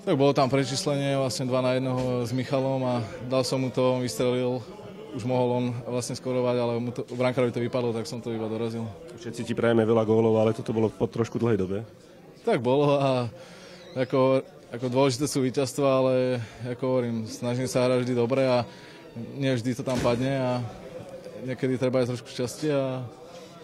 Tak bolo tam prečíslenie vlastne 2-1 s Michalom a dal som mu to, on vystrelil. Už mohol on vlastne skorovať, ale brankárovi to vypadlo, tak som to iba dorazil. Všetci ti prajeme veľa gólov, ale toto bolo po trošku dlhej dobe. Tak bolo a ako dôležité sú víťazstva, ale ako hovorím, snažím sa hrať vždy dobre a nie vždy to tam padne a niekedy treba aj trošku šťastie a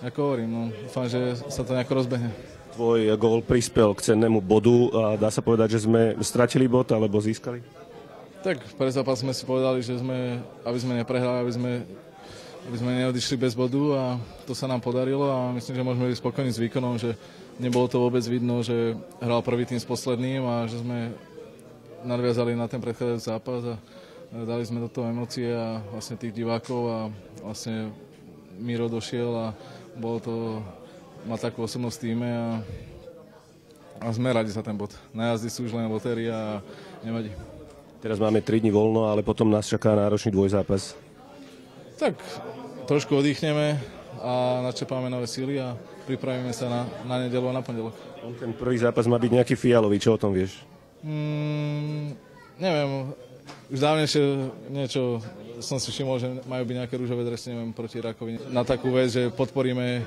ako hovorím, no, dúfam, že sa to nejako rozbehne. Tvoj gól prispel k cennému bodu a dá sa povedať, že sme stratili bod alebo získali? Tak pre zápas sme si povedali, že aby sme neprehrali, aby sme neodišli bez bodu a to sa nám podarilo a myslím, že môžeme byť spokojní s výkonom, že nebolo to vôbec vidno, že hral prvý tým s posledným a že sme nadviazali na ten predchádzajúci zápas a dali sme do toho emócie a vlastne tých divákov a vlastne Miro došiel a bolo to, má takú osobnosť v týme a sme radi za ten bod. Najazdy sú už len lotéria a nevadí. Teraz máme 3 dní voľno, ale potom nás čaká náročný dvojzápas. Tak trošku oddychneme a načerpáme nové síly a pripravíme sa na nedeľu a na pondelok. Ten prvý zápas má byť nejaký fialový, čo o tom vieš? Neviem, už dávnejšie niečo som si všimol, že majú byť nejaké rúžové dresy, neviem, proti Rakovine. Na takú vec, že podporíme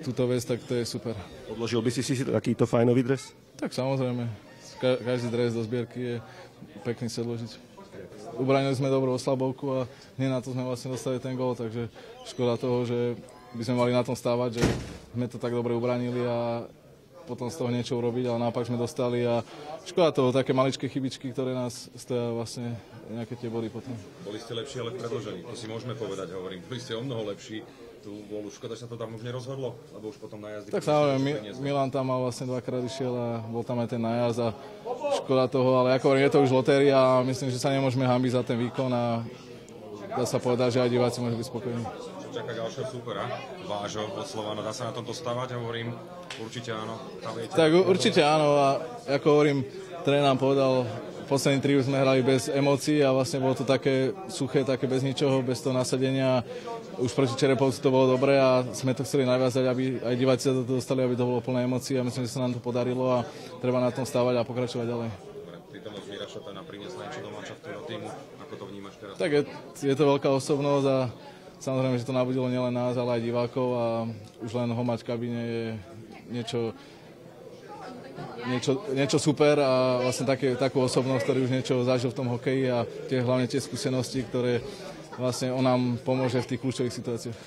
túto vec, tak to je super. Odložil by si takýto fajnový dres? Tak samozrejme, každý dres do zbierky je pekný sa odložiť. Ubránili sme dobrú oslabovku a hneď na to sme vlastne dostali ten gól, takže škoda toho, že by sme mali na tom stávať, že sme to tak dobre ubránili a potom z toho niečo urobiť, ale naopak sme dostali a škoda toho, také maličké chybičky, ktoré nás stoja vlastne nejaké tie body potom. Boli ste lepší, ale v predĺžení, to si môžeme povedať, hovorím. Boli ste o mnoho lepší, tu bol už škoda, že sa to tam už nerozhodlo, lebo už potom na jazdy... Tak samozrejme, Milan tam mal vlastne dvakrát išiel a bol tam aj ten nájazd a škoda toho, ale ako hovorím, je to už lotéria a myslím, že sa nemôžeme hanbiť za ten výkon a dá sa povedať, že aj diváci môžu byť spokojní. Čaká ďalšieho súpera, Vážo od Slovana. Dá sa na tomto stavať? Hovorím, určite áno. Tak určite áno a ako hovorím, tréner nám povedal, posledný tri sme hrali bez emócií a vlastne bolo to také suché, také bez ničoho, bez toho nasadenia. Už proti Čerepovcu to bolo dobré a sme to chceli naviazať, aby aj diváci sa to dostali, aby to bolo plné emócií a myslím, že sa nám to podarilo a treba na tom stávať a pokračovať ďalej. Prítomnosť Mira Šatana priniesla niečo do manšaftu týmu. Ako to vnímaš teraz? Tak je to veľká osobnosť a samozrejme, že to nabudilo nielen nás, ale aj divákov a už len ho mať v kabíne je niečo super a vlastne takú osobnosť, ktorý už niečo zažil v tom hokeji a hlavne tie skúsenosti, ktoré vlastne on nám pomôže v tých kľúčových situáciách.